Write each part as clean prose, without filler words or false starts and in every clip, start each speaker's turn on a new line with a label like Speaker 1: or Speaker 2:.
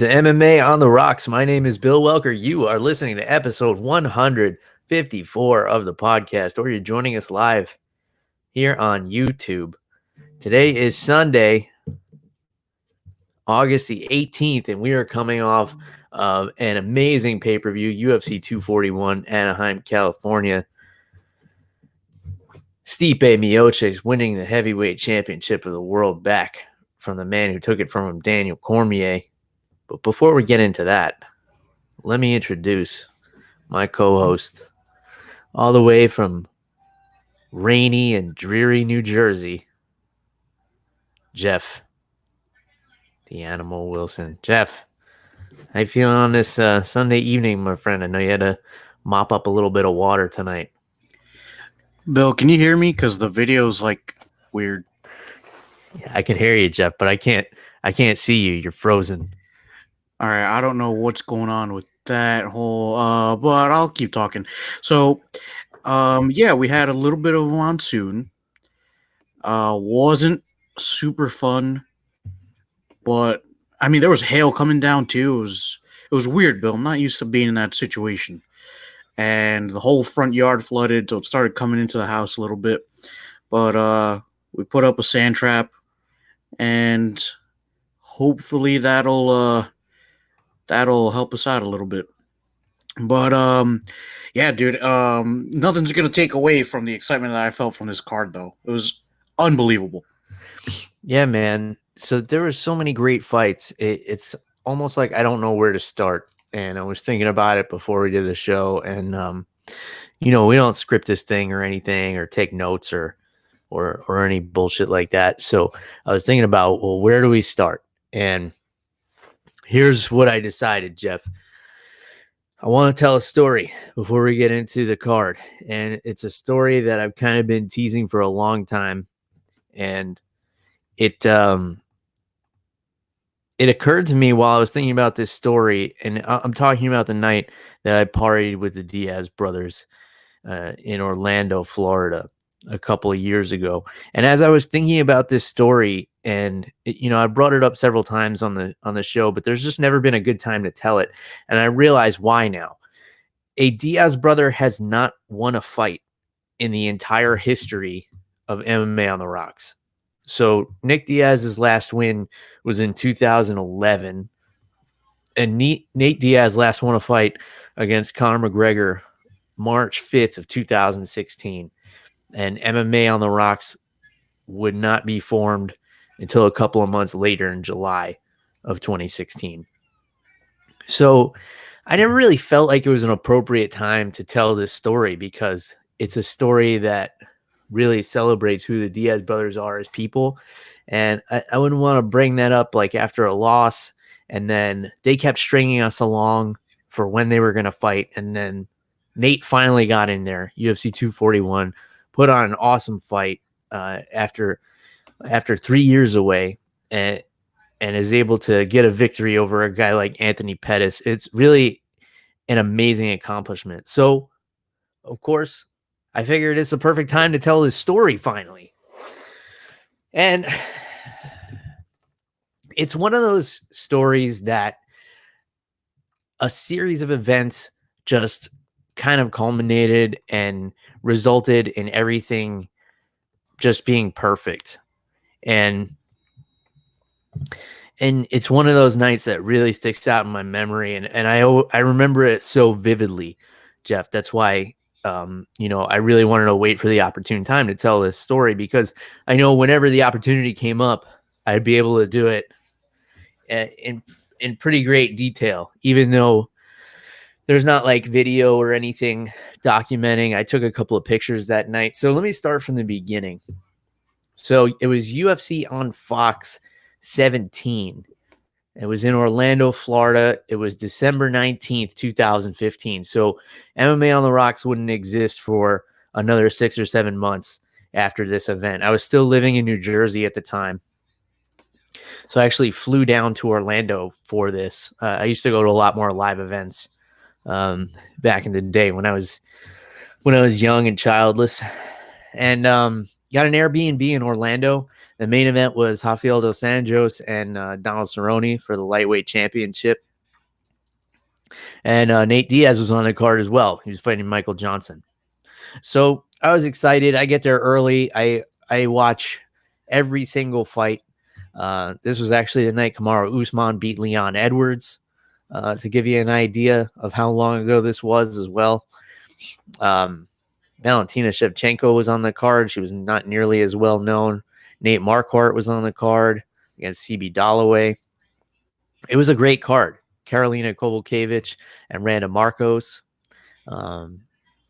Speaker 1: To MMA on the Rocks. My name is Bill Welker. You are listening to episode 154 of the podcast, or you're joining us live here on YouTube. Today is Sunday, August the 18th, and we are coming off of an amazing pay-per-view, UFC 241, Anaheim, California. Stipe Miocic winning the heavyweight championship of the world back from the man who took it from him, Daniel Cormier. But before we get into that, let me introduce my co-host all the way from rainy and dreary New Jersey, Jeff, the Animal Wilson. Jeff, how you feeling on this Sunday evening, my friend? I know you had to mop up a little bit of water tonight.
Speaker 2: Bill, can you hear me? Because the video's like weird.
Speaker 1: Yeah, I can hear you, Jeff, but I can't see you. You're frozen.
Speaker 2: All right, I don't know what's going on with that whole, but I'll keep talking. So, yeah, we had a little bit of a monsoon. Wasn't super fun, but I mean, there was hail coming down too. It was weird, Bill. I'm not used to being in that situation. And the whole front yard flooded, so it started coming into the house a little bit. But we put up a sand trap, and hopefully that'll help us out a little bit. But yeah, dude, nothing's gonna take away from the excitement that I felt from this card, though. It was unbelievable.
Speaker 1: Yeah, man. So there were so many great fights. It's almost like I don't know where to start. And I was thinking about it before we did the show. And we don't script this thing or anything or take notes or any bullshit like that. So I was thinking about, well, where do we start? And here's what I decided, Jeff. I want to tell a story before we get into the card. And it's a story that I've kind of been teasing for a long time. And it occurred to me while I was thinking about this story, and I'm talking about the night that I partied with the Diaz brothers in Orlando, Florida, a couple of years ago. And as I was thinking about this story, and I brought it up several times on the show, but there's just never been a good time to tell it. And I realize why now. A Diaz brother has not won a fight in the entire history of MMA on the Rocks. So Nick Diaz's last win was in 2011, and Nate Diaz last won a fight against Conor McGregor March 5th of 2016. And MMA on the Rocks would not be formed until a couple of months later in July of 2016. So I never really felt like it was an appropriate time to tell this story because it's a story that really celebrates who the Diaz brothers are as people. And I wouldn't want to bring that up like after a loss. And then they kept stringing us along for when they were going to fight. And then Nate finally got in there, UFC 241, put on an awesome fight after 3 years away and is able to get a victory over a guy like Anthony Pettis. It's really an amazing accomplishment. So, of course, I figured it's the perfect time to tell this story finally. And it's one of those stories that a series of events just kind of culminated and resulted in everything just being perfect. And it's one of those nights that really sticks out in my memory. And I remember it so vividly, Jeff. That's why I really wanted to wait for the opportune time to tell this story because I know whenever the opportunity came up, I'd be able to do it in pretty great detail, even though there's not like video or anything documenting. I took a couple of pictures that night. So let me start from the beginning. So it was UFC on Fox 17. It was in Orlando, Florida. It was December 19th, 2015. So MMA on the Rocks wouldn't exist for another 6 or 7 months after this event. I was still living in New Jersey at the time. So I actually flew down to Orlando for this. I used to go to a lot more live events back in the day when I was young and childless. And got an Airbnb in Orlando The main event was Rafael dos Anjos and Donald Cerrone for the lightweight championship. And Nate Diaz was on the card as well. He was fighting Michael Johnson. So I was excited. I get there early. I watch every single fight. This was actually the night Kamaru Usman beat Leon Edwards, to give you an idea of how long ago this was as well. Valentina Shevchenko was on the card. She was not nearly as well known. Nate Marquardt was on the card against CB Dalloway. It was a great card. Karolina Kowalkiewicz and Randa Marcos. And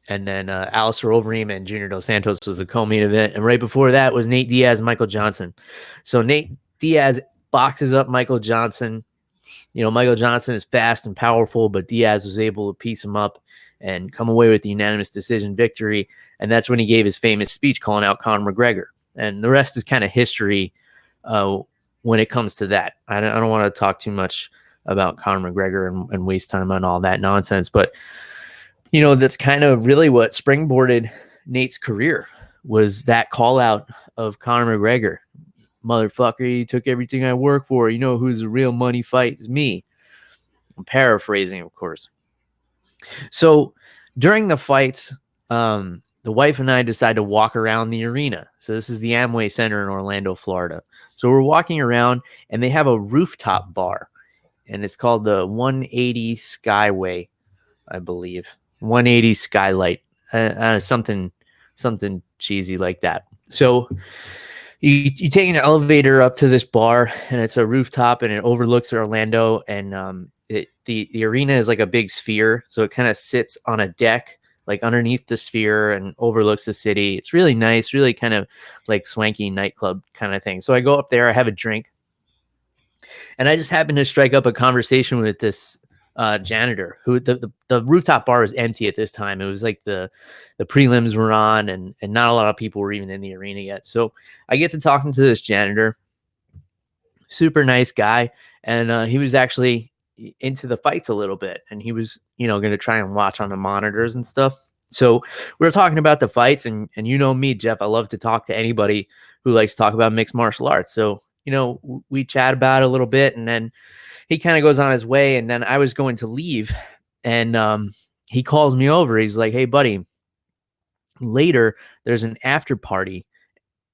Speaker 1: then Alistair Overeem and Junior Dos Santos was the co-main event. And right before that was Nate Diaz and Michael Johnson. So Nate Diaz boxes up Michael Johnson. You know, Michael Johnson is fast and powerful, but Diaz was able to piece him up and come away with the unanimous decision victory. And that's when he gave his famous speech calling out Conor McGregor. And the rest is kind of history when it comes to that. I don't want to talk too much about Conor McGregor and waste time on all that nonsense. But, you know, that's kind of really what springboarded Nate's career, was that call out of Conor McGregor. Motherfucker, you took everything I work for. You know who's a real money fight is me. I'm paraphrasing, of course. So during the fights, the wife and I decided to walk around the arena. So this is the Amway Center in Orlando, Florida. So we're walking around, and they have a rooftop bar, and it's called the 180 Skyway, I believe. 180 Skylight, something cheesy like that. So you take an elevator up to this bar, and it's a rooftop, and it overlooks Orlando, and the arena is like a big sphere, so it kind of sits on a deck like underneath the sphere and overlooks the city. It's really nice, really kind of like swanky nightclub kind of thing. So I go up there, I have a drink, and I just happen to strike up a conversation with this janitor who the rooftop bar was empty at this time. It was like the prelims were on, and not a lot of people were even in the arena yet. So I get to talking to this janitor, super nice guy. And he was actually into the fights a little bit, and he was, you know, going to try and watch on the monitors and stuff. So we were talking about the fights, and you know me, Jeff, I love to talk to anybody who likes to talk about mixed martial arts. So, you know, we chat about it a little bit, and then he kind of goes on his way, and then I was going to leave, and he calls me over. He's like, "Hey, buddy, later there's an after party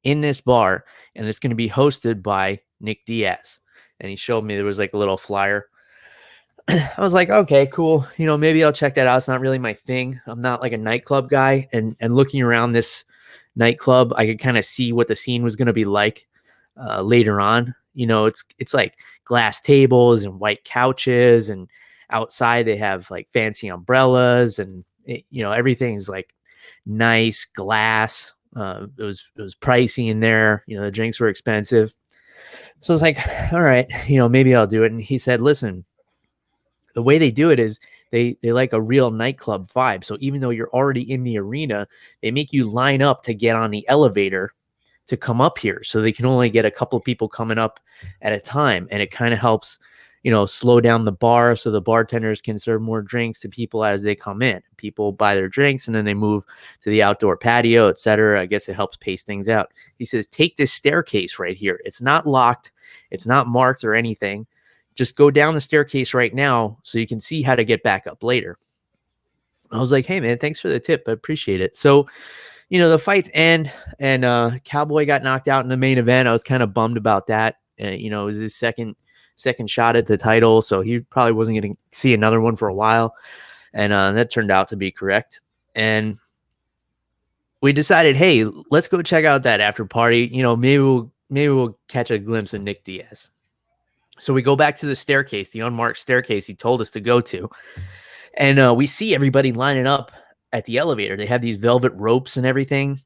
Speaker 1: in this bar, and it's going to be hosted by Nick Diaz." And he showed me there was like a little flyer. I was like, okay, cool. You know, maybe I'll check that out. It's not really my thing. I'm not like a nightclub guy. And looking around this nightclub, I could kind of see what the scene was going to be like later on. You know, it's like glass tables and white couches, and outside they have like fancy umbrellas, and you know, everything's like nice glass. It was pricey in there. You know, the drinks were expensive. So I was like, all right, you know, maybe I'll do it. And he said, listen, the way they do it is they like a real nightclub vibe. So even though you're already in the arena, they make you line up to get on the elevator to come up here. So they can only get a couple of people coming up at a time. And it kind of helps, you know, slow down the bar so the bartenders can serve more drinks to people as they come in. People buy their drinks and then they move to the outdoor patio, etc. I guess it helps pace things out. He says, take this staircase right here. It's not locked. It's not marked or anything. Just go down the staircase right now so you can see how to get back up later. I was like, hey, man, thanks for the tip. I appreciate it. So, you know, the fights end, and Cowboy got knocked out in the main event. I was kind of bummed about that. You know, it was his second shot at the title, so he probably wasn't going to see another one for a while. And that turned out to be correct. And we decided, hey, let's go check out that after party. You know, maybe we'll catch a glimpse of Nick Diaz. So we go back to the staircase, the unmarked staircase he told us to go to. And we see everybody lining up at the elevator. They have these velvet ropes and everything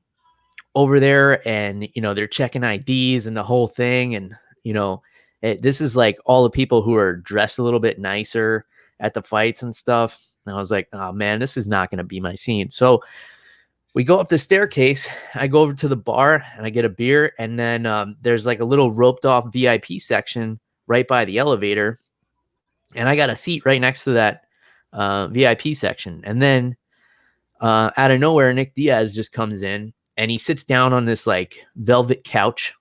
Speaker 1: over there. And, you know, they're checking IDs and the whole thing. And, you know, this is like all the people who are dressed a little bit nicer at the fights and stuff. And I was like, oh, man, this is not going to be my scene. So we go up the staircase. I go over to the bar and I get a beer. And then there's like a little roped off VIP section right by the elevator. And I got a seat right next to that VIP section. And then out of nowhere, Nick Diaz just comes in and he sits down on this like velvet couch.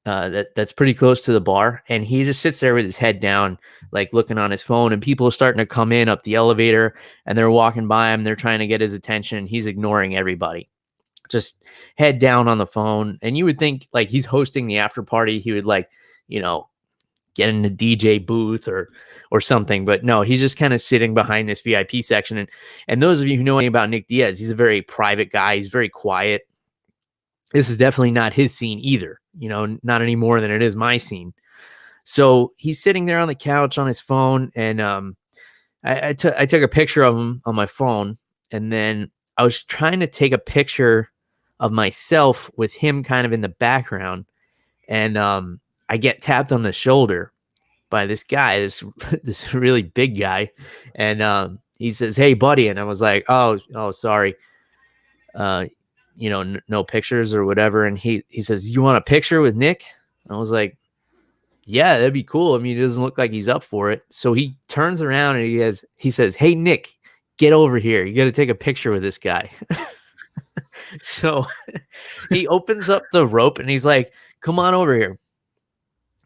Speaker 1: that's pretty close to the bar, and he just sits there with his head down, like looking on his phone, and people are starting to come in up the elevator, and they're walking by him, they're trying to get his attention, and he's ignoring everybody, just head down on the phone. And you would think like he's hosting the after party, he would like, get in the DJ booth or something, but no, he's just kind of sitting behind this VIP section. And those of you who know anything about Nick Diaz, he's a very private guy, he's very quiet. This is definitely not his scene either, not any more than it is my scene. So he's sitting there on the couch on his phone, and I took a picture of him on my phone, and then I was trying to take a picture of myself with him kind of in the background, and I get tapped on the shoulder by this guy, this really big guy, and he says, "Hey, buddy," and I was like, "Oh, sorry. No pictures or whatever." And he says, "You want a picture with Nick?" And I was like, "Yeah, that'd be cool." I mean, it doesn't look like he's up for it. So he turns around and he says, "Hey, Nick, get over here. You got to take a picture with this guy." So he opens up the rope and he's like, "Come on over here."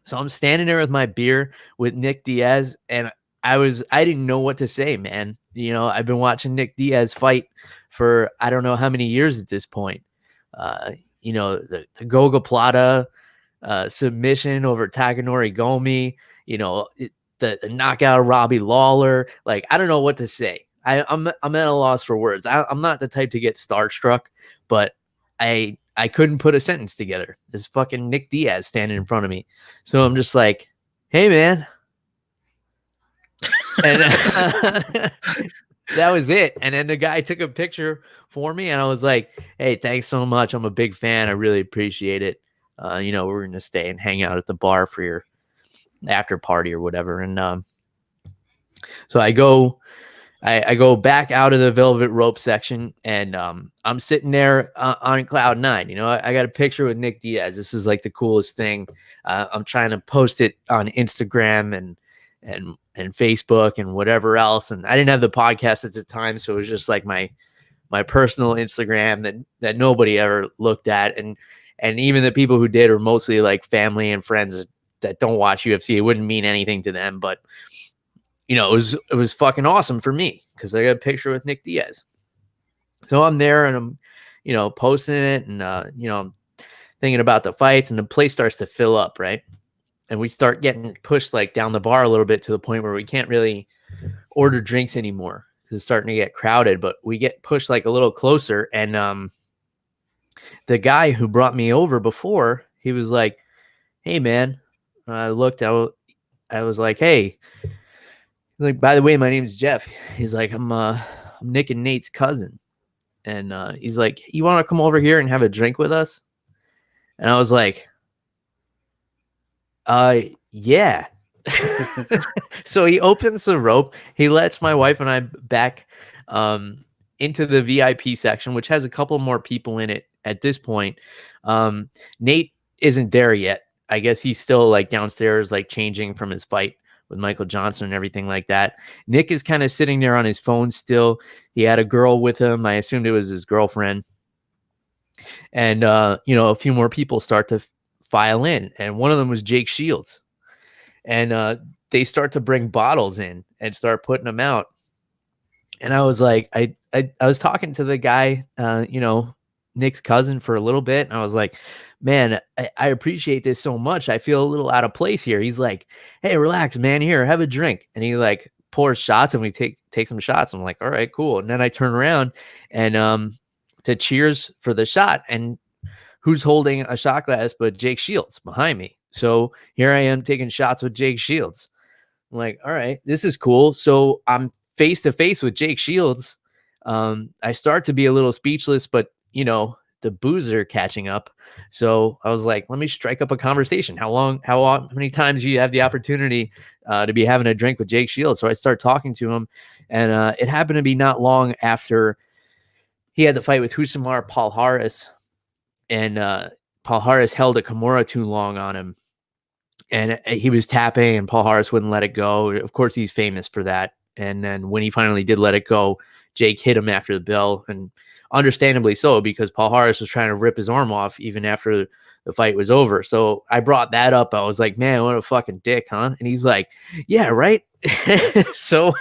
Speaker 1: So I'm standing there with my beer with Nick Diaz, and I didn't know what to say, man. I've been watching Nick Diaz fight for I don't know how many years at this point. The Goga Plata submission over Takanori Gomi, the knockout of Robbie Lawler. Like, I don't know what to say. I'm at a loss for words. I'm not the type to get starstruck, but I couldn't put a sentence together. This fucking Nick Diaz standing in front of me. So I'm just like, "Hey, man." And that was it. And then the guy took a picture for me, and I was like, "Hey, thanks so much. I'm a big fan. I really appreciate it. We're going to stay and hang out at the bar for your after party or whatever." And so I go back out of the velvet rope section, and I'm sitting there on cloud nine. I got a picture with Nick Diaz. This is like the coolest thing. I'm trying to post it on Instagram and Facebook and whatever else. And I didn't have the podcast at the time, so it was just like my personal Instagram that nobody ever looked at. And even the people who did are mostly like family and friends that don't watch UFC. It wouldn't mean anything to them, but it was fucking awesome for me because I got a picture with Nick Diaz. So I'm there and I'm, posting it, and I'm thinking about the fights, and the place starts to fill up, right? And we start getting pushed like down the bar a little bit to the point where we can't really order drinks anymore because it's starting to get crowded. But we get pushed like a little closer, and the guy who brought me over before, he was like, "Hey, man." I looked, I was like, "Hey." He's like, "By the way, my name's Jeff." He's like, I'm Nick and Nate's cousin. And he's like, "You want to come over here and have a drink with us?" And I was like, yeah. So he opens the rope. He lets my wife and I back into the VIP section, which has a couple more people in it at this point. Nate isn't there yet. I guess he's still like downstairs, like changing from his fight with Michael Johnson and everything like that. Nick is kind of sitting there on his phone still. He had a girl with him. I assumed it was his girlfriend. And, a few more people start to file in. And one of them was Jake Shields. And they start to bring bottles in and start putting them out. And I was like, I was talking to the guy, Nick's cousin, for a little bit. And I was like, "Man, I appreciate this so much. I feel a little out of place here." He's like, "Hey, relax, man. Here, have a drink." And he like pours shots, and we take some shots. I'm like, "All right, cool." And then I turn around and to cheers for the shot. And who's holding a shot glass but Jake Shields behind me? So here I am taking shots with Jake Shields. I'm like, "All right, this is cool." So I'm face to face with Jake Shields. I start to be a little speechless, but the booze are catching up. So I was like, let me strike up a conversation. How many times do you have the opportunity to be having a drink with Jake Shields? So I start talking to him, and it happened to be not long after he had the fight with Husamar Palhares, and Palhares held a Kimura too long on him, and he was tapping, and Palhares wouldn't let it go. Of course, he's famous for that. And then when he finally did let it go, Jake hit him after the bell, and understandably so, because Paul Harris was trying to rip his arm off even after the fight was over. So I brought that up. I was like, man, what a fucking dick, huh? And he's like, yeah, right. so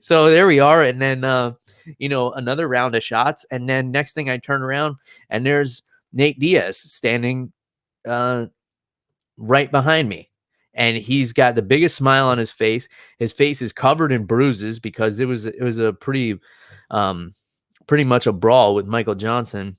Speaker 1: there we are. And then, another round of shots. And then next thing I turn around and there's Nate Diaz standing right behind me. And he's got the biggest smile on his face. His face is covered in bruises because it was a pretty much a brawl with Michael Johnson.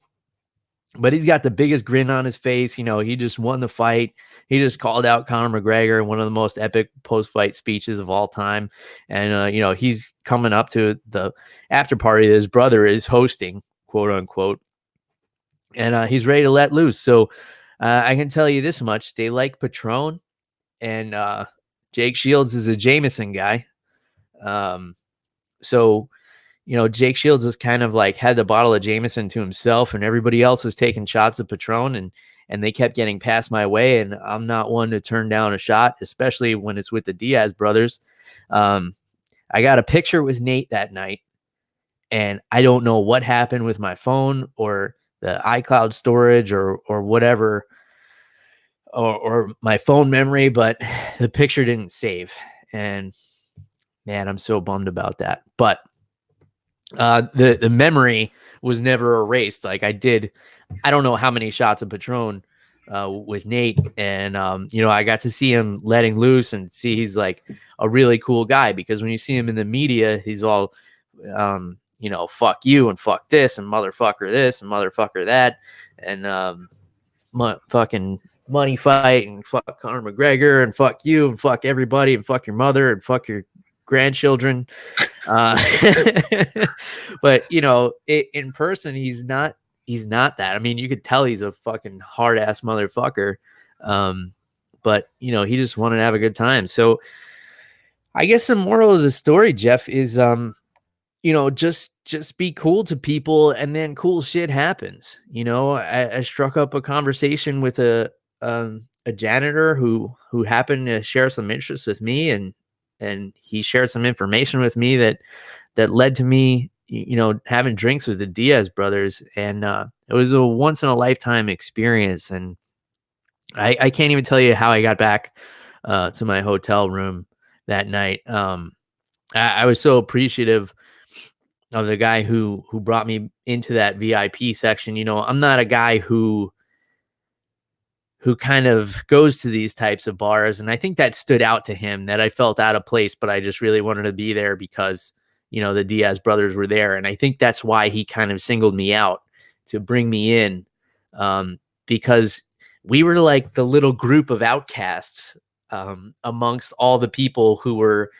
Speaker 1: But he's got the biggest grin on his face. He just won the fight. He just called out Conor McGregor in one of the most epic post-fight speeches of all time. And, he's coming up to the after party that his brother is hosting, quote unquote. And he's ready to let loose. So I can tell you this much. They like Patron. And Jake Shields is a Jameson guy. So Jake Shields has kind of like had the bottle of Jameson to himself, and everybody else was taking shots of Patron, and they kept getting past my way. And I'm not one to turn down a shot, especially when it's with the Diaz brothers. I got a picture with Nate that night, and I don't know what happened with my phone or the iCloud storage or whatever, or my phone memory, but the picture didn't save. And man, I'm so bummed about that. But the memory was never erased. Like I don't know how many shots of Patron with Nate, and I got to see him letting loose and see he's like a really cool guy, because when you see him in the media, he's all fuck you and fuck this and motherfucker this and motherfucker that, and fucking money fight and fuck Conor McGregor and fuck you and fuck everybody and fuck your mother and fuck your grandchildren. But in person, he's not that. I mean, you could tell he's a fucking hard ass motherfucker. But he just wanted to have a good time. So I guess the moral of the story, Jeff, is just be cool to people, and then cool shit happens. I struck up a conversation with a janitor who happened to share some interests with me, and he shared some information with me that led to me, having drinks with the Diaz brothers. And it was a once in a lifetime experience. And I can't even tell you how I got back to my hotel room that night. I was so appreciative of the guy who brought me into that VIP section. I'm not a guy who kind of goes to these types of bars. And I think that stood out to him, that I felt out of place, but I just really wanted to be there because, the Diaz brothers were there. And I think that's why he kind of singled me out to bring me in, because we were like the little group of outcasts amongst all the people who were,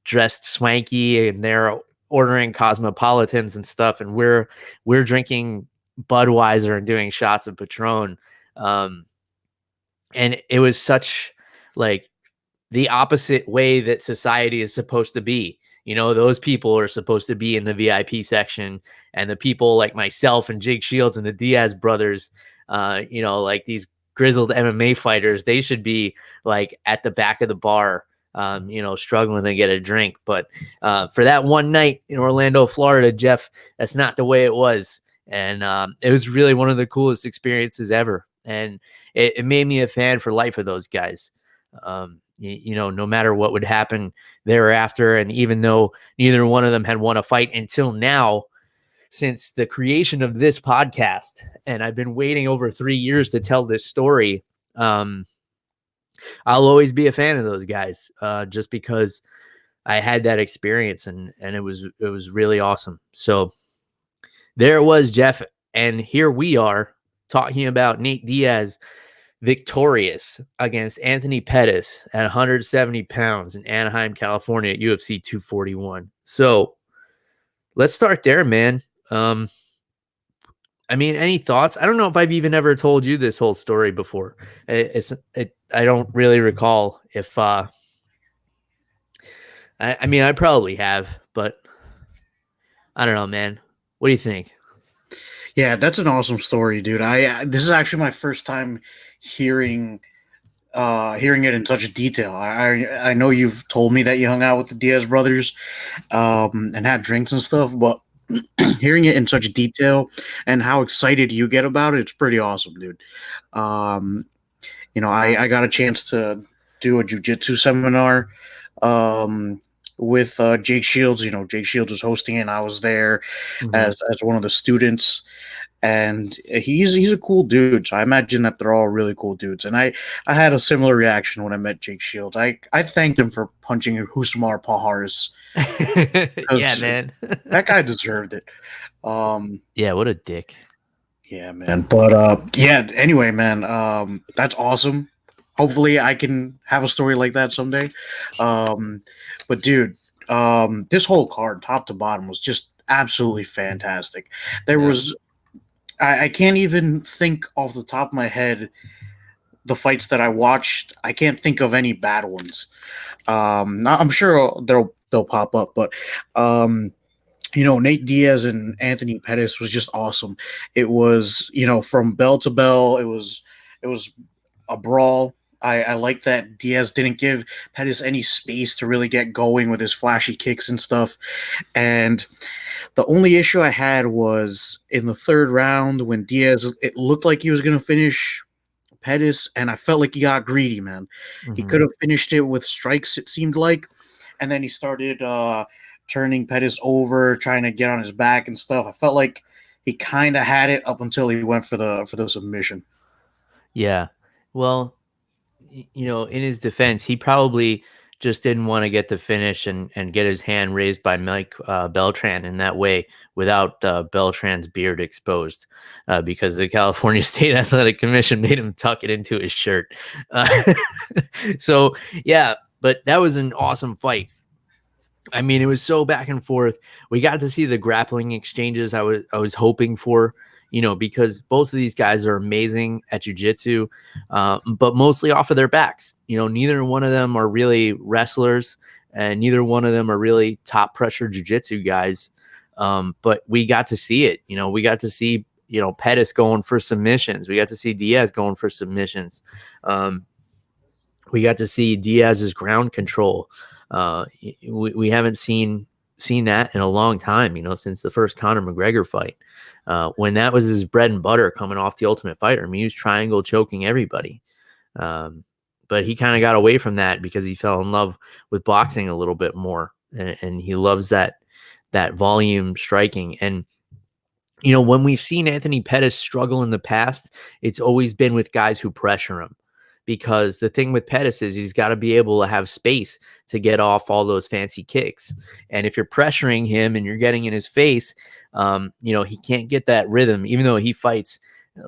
Speaker 1: dressed swanky, and they're ordering Cosmopolitans and stuff. And we're drinking Budweiser and doing shots of Patron. And it was such like the opposite way that society is supposed to be. Those people are supposed to be in the VIP section, and the people like myself and Jake Shields and the Diaz brothers, like these grizzled MMA fighters, they should be like at the back of the bar, struggling to get a drink. But for that one night in Orlando, Florida, Jeff, that's not the way it was. And it was really one of the coolest experiences ever. And it made me a fan for life of those guys. No matter what would happen thereafter. And even though neither one of them had won a fight until now, since the creation of this podcast, and I've been waiting over 3 years to tell this story, I'll always be a fan of those guys, just because I had that experience, and it was really awesome. So there it was, Jeff. And here we are talking about Nate Diaz victorious against Anthony Pettis at 170 pounds in Anaheim, California at UFC 241. So let's start there, man. Any thoughts? I don't know if I've even ever told you this whole story before. I don't really recall if, I probably have, but I don't know, man. What do you think?
Speaker 2: Yeah, that's an awesome story, dude. This is actually my first time hearing it in such detail. I know you've told me that you hung out with the Diaz brothers, and had drinks and stuff, but hearing it in such detail and how excited you get about it, it's pretty awesome, dude. Um, I got a chance to do a jujitsu seminar um, with Jake Shields. Jake Shields was hosting it, and I was there
Speaker 1: Mhm.
Speaker 2: as one of the students. And he's a cool dude. So I imagine that they're all really cool dudes. And I had a similar reaction when I met Jake Shields. I thanked him for punching Husmar Paharis
Speaker 1: Yeah,
Speaker 2: because
Speaker 1: man.
Speaker 2: that guy deserved it. Um,
Speaker 1: Yeah, what a dick.
Speaker 2: yeah, man. But yeah. Anyway, man, that's awesome. Hopefully, I can have a story like that someday. Um, but dude, this whole card, top to bottom, was just absolutely fantastic. There
Speaker 1: Yeah.
Speaker 2: was I can't even think off the top of my head the fights that I watched. I can't think of any bad ones. I'm sure they'll pop up, but um, Nate Diaz and Anthony Pettis was just awesome. It was, from bell to bell. It was a brawl. I like that Diaz didn't give Pettis any space to really get going with his flashy kicks and stuff. And the only issue I had was in the third round when Diaz, it looked like he was going to finish Pettis, and I felt like he got greedy, man. He could
Speaker 1: Mhm.
Speaker 2: have finished it with strikes, it seemed like, and then he started turning Pettis over, trying to get on his back and stuff. I felt like he kind of had it up until he went for the submission.
Speaker 1: Yeah. Well, in his defense, he probably just didn't want to get the finish and get his hand raised by Mike Beltran in that way without Beltran's beard exposed, because the California State Athletic Commission made him tuck it into his shirt. Uh, so yeah, but that was an awesome fight. I mean, it was so back and forth. We got to see the grappling exchanges I was hoping for, because both of these guys are amazing at jujitsu, but mostly off of their backs. Neither one of them are really wrestlers, and neither one of them are really top pressure jujitsu guys. But we got to see it. We got to see Pettis going for submissions. We got to see Diaz going for submissions. We got to see Diaz's ground control. We haven't seen that in a long time, since the first Conor McGregor fight, when that was his bread and butter coming off the Ultimate Fighter. I mean, he was triangle choking everybody. But he kind of got away from that because he fell in love with boxing a little bit more, and he loves that volume striking. And when we've seen Anthony Pettis struggle in the past, it's always been with guys who pressure him. Because the thing with Pettis is he's got to be able to have space to get off all those fancy kicks. And if you're pressuring him and you're getting in his face, he can't get that rhythm, even though he fights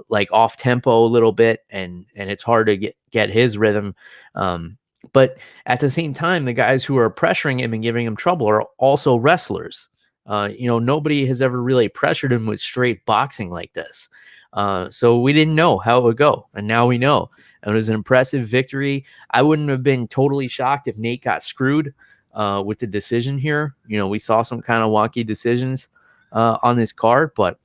Speaker 1: like off tempo a little bit, and it's hard to get his rhythm. But at the same time, the guys who are pressuring him and giving him trouble are also wrestlers. Nobody has ever really pressured him with straight boxing like this. So we didn't know how it would go, and now we know. And it was an impressive victory. I wouldn't have been totally shocked if Nate got screwed with the decision here. We saw some kind of wonky decisions on this card, but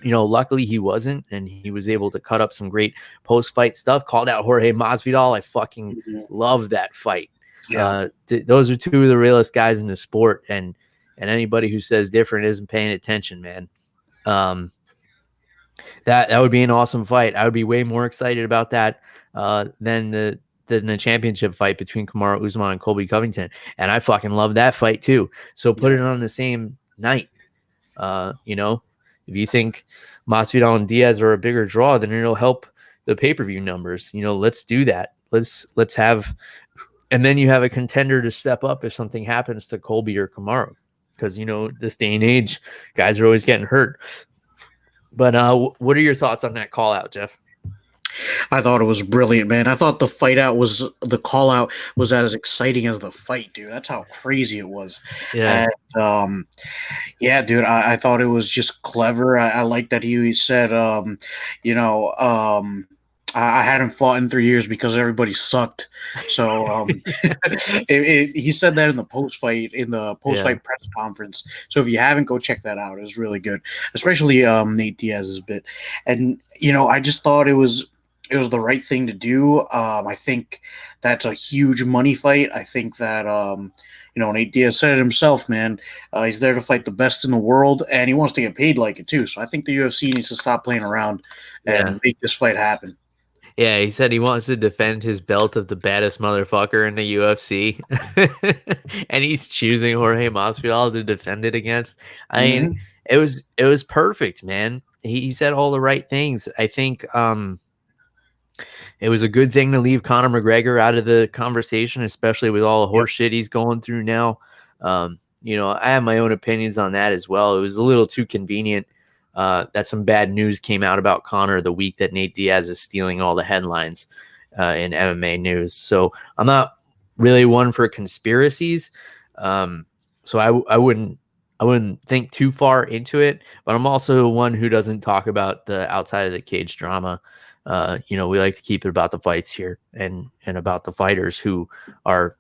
Speaker 1: luckily he wasn't, and he was able to cut up some great post-fight stuff. Called out Jorge Masvidal. I fucking love that fight.
Speaker 2: Yeah.
Speaker 1: Those are two of the realest guys in the sport, and anybody who says different isn't paying attention, man. That would be an awesome fight. I would be way more excited about that than the championship fight between Kamaru Usman and Colby Covington. And I fucking love that fight too. So put it on the same night. If you think Masvidal and Diaz are a bigger draw, then it'll help the pay-per-view numbers. Let's do that. Let's have, and then you have a contender to step up if something happens to Colby or Kamaru. Because this day and age, guys are always getting hurt. But what are your thoughts on that call out, Jeff?
Speaker 2: I thought it was brilliant, man. I thought the call out was as exciting as the fight, dude. That's how crazy it was.
Speaker 1: Yeah.
Speaker 2: And yeah, dude, I thought it was just clever. I like that he said, I hadn't fought in 3 years because everybody sucked. So he said that in the post fight press conference. So if you haven't, go check that out. It was really good, especially Nate Diaz's bit. And I just thought it was it was the right thing to do. I think that's a huge money fight. I think that Nate Diaz said it himself, man. He's there to fight the best in the world, and he wants to get paid like it too. So I think the UFC needs to stop playing around
Speaker 1: Yeah.
Speaker 2: and make this fight happen.
Speaker 1: Yeah, he said he wants to defend his belt of the baddest motherfucker in the UFC. And he's choosing Jorge Masvidal to defend it against. I mean,
Speaker 2: Hmm.
Speaker 1: it was perfect, man. He said all the right things. I think it was a good thing to leave Conor McGregor out of the conversation, especially with all the
Speaker 2: Yep.
Speaker 1: horse shit he's going through now. I have my own opinions on that as well. It was a little too convenient that some bad news came out about Conor the week that Nate Diaz is stealing all the headlines in MMA news. So I'm not really one for conspiracies. So I wouldn't think too far into it, but I'm also one who doesn't talk about the outside of the cage drama. We like to keep it about the fights here and about the fighters who are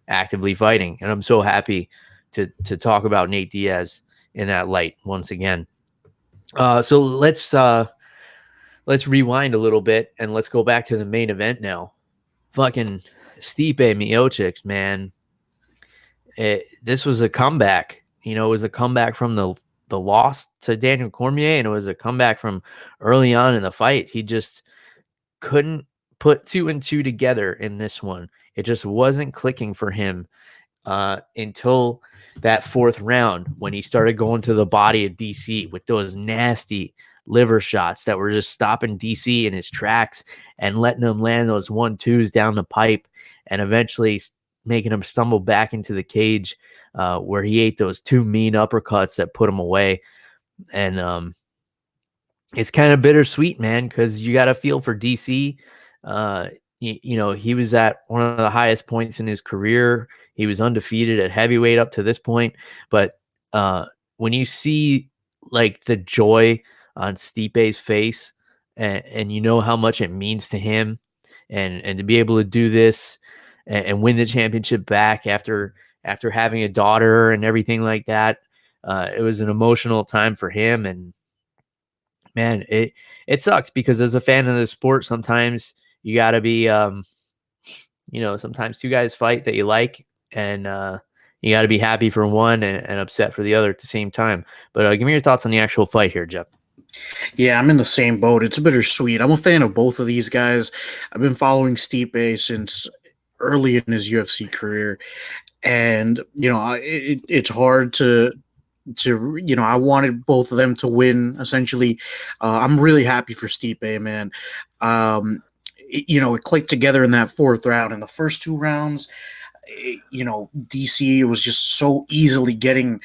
Speaker 1: actively fighting. And I'm so happy to talk about Nate Diaz in that light once again. So let's rewind a little bit and let's go back to the main event now. Fucking Stipe Miocic, man. This was a comeback. It was a comeback from the loss to Daniel Cormier, and it was a comeback from early on in the fight. He just couldn't put two and two together in this one. It just wasn't clicking for him until that fourth round when he started going to the body of DC with those nasty liver shots that were just stopping DC in his tracks and letting him land those 1-2s down the pipe and eventually making him stumble back into the cage where he ate those two mean uppercuts that put him away. And it's kind of bittersweet, man, because you got to feel for DC. He was at one of the highest points in his career. He was undefeated at heavyweight up to this point. But when you see like the joy on Stipe's face and you know how much it means to him and to be able to do this and win the championship back after having a daughter and everything like that, it was an emotional time for him. And man, it sucks because as a fan of the sport, sometimes you got to be, sometimes two guys fight that you like, and you got to be happy for one and upset for the other at the same time. But give me your thoughts on the actual fight here, Jeff.
Speaker 2: Yeah, I'm in the same boat. It's bittersweet. I'm a fan of both of these guys. I've been following Stipe since early in his UFC career, and it's hard to I wanted both of them to win. Essentially, I'm really happy for Stipe, man. It clicked together in that fourth round. In the first two rounds, DC was just so easily getting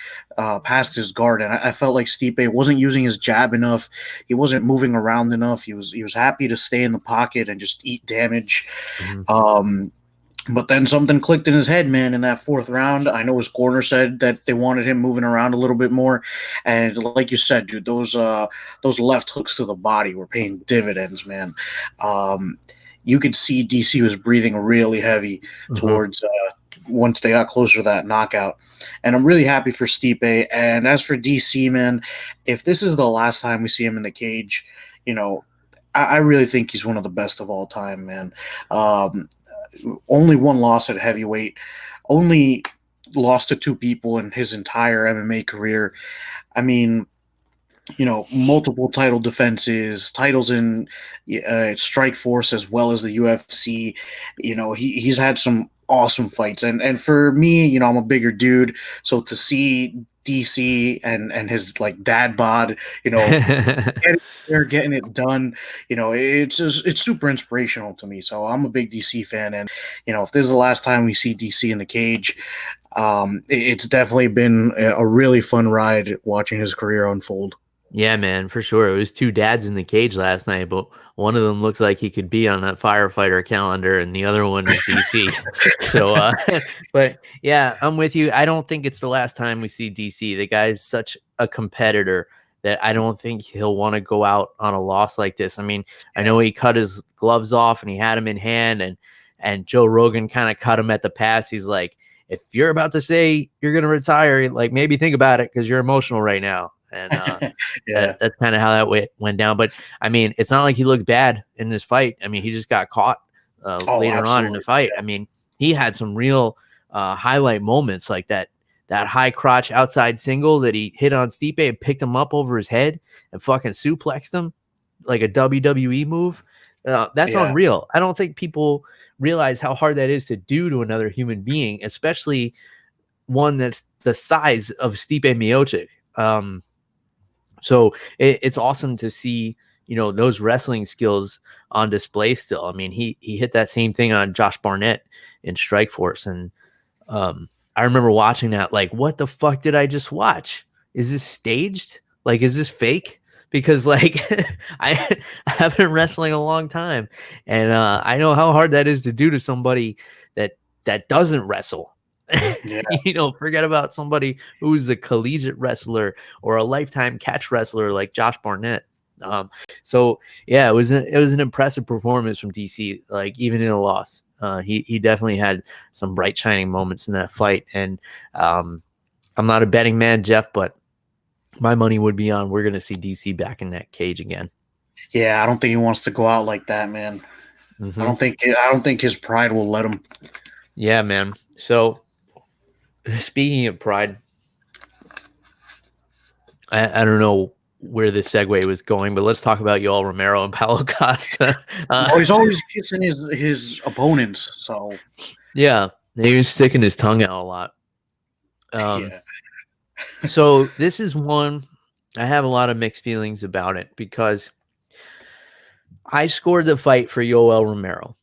Speaker 2: past his guard, and I felt like Stipe wasn't using his jab enough. He wasn't moving around enough. He was happy to stay in the pocket and just eat damage.
Speaker 1: Mm-hmm.
Speaker 2: But then something clicked in his head, man, in that fourth round. I know his corner said that they wanted him moving around a little bit more. And like you said, dude, those left hooks to the body were paying dividends, man. You could see DC was breathing really heavy towards once they got closer to that knockout. And I'm really happy for Stipe. And as for DC, man, if this is the last time we see him in the cage, I really think he's one of the best of all time, man. Only one loss at heavyweight, only lost to two people in his entire MMA career. I mean, multiple title defenses, titles in Strike Force as well as the UFC. He's had some awesome fights, and for me, I'm a bigger dude, so to see DC and his like dad bod, getting it done, it's super inspirational to me. So I'm a big DC fan, and if this is the last time we see DC in the cage, it's definitely been a really fun ride watching his career unfold.
Speaker 1: Yeah, man, for sure. It was two dads in the cage last night, but one of them looks like he could be on that firefighter calendar, and the other one is DC. So, but yeah, I'm with you. I don't think it's the last time we see DC. The guy's such a competitor that I don't think he'll want to go out on a loss like this. I mean, I know he cut his gloves off and he had him in hand, and Joe Rogan kind of cut him at the pass. He's like, if you're about to say you're going to retire, like maybe think about it because you're emotional right now. And
Speaker 2: Yeah.
Speaker 1: that's kind of how that went down. But I mean, it's not like he looked bad in this fight. I mean, he just got caught
Speaker 2: Oh,
Speaker 1: later on in the
Speaker 2: absolutely.
Speaker 1: fight. I mean, he had some real highlight moments like that high crotch outside single that he hit on Stipe and picked him up over his head and fucking suplexed him like a WWE move. That's
Speaker 2: Yeah.
Speaker 1: unreal. I don't think people realize how hard that is to do to another human being, especially one that's the size of Stipe Miocic. So it's awesome to see, those wrestling skills on display still. I mean, he hit that same thing on Josh Barnett in Strikeforce. And I remember watching that, like, what the fuck did I just watch? Is this staged? Like, is this fake? Because like I have been wrestling a long time, and I know how hard that is to do to somebody that doesn't wrestle.
Speaker 2: Yeah.
Speaker 1: Forget about somebody who's a collegiate wrestler or a lifetime catch wrestler like Josh Barnett. So yeah, it was an impressive performance from DC. Like, even in a loss, he definitely had some bright shining moments in that fight. And I'm not a betting man, Jeff, but my money would be on we're going to see DC back in that cage again.
Speaker 2: Yeah, I don't think he wants to go out like that, man.
Speaker 1: Mm-hmm.
Speaker 2: I don't think his pride will let him.
Speaker 1: Yeah, man. So speaking of pride, I don't know where this segue was going, but let's talk about Yoel Romero and Paulo Costa.
Speaker 2: He's always kissing his opponents, so
Speaker 1: yeah, he was sticking his tongue out a lot.
Speaker 2: yeah.
Speaker 1: So this is one I have a lot of mixed feelings about it, because I scored the fight for Yoel Romero,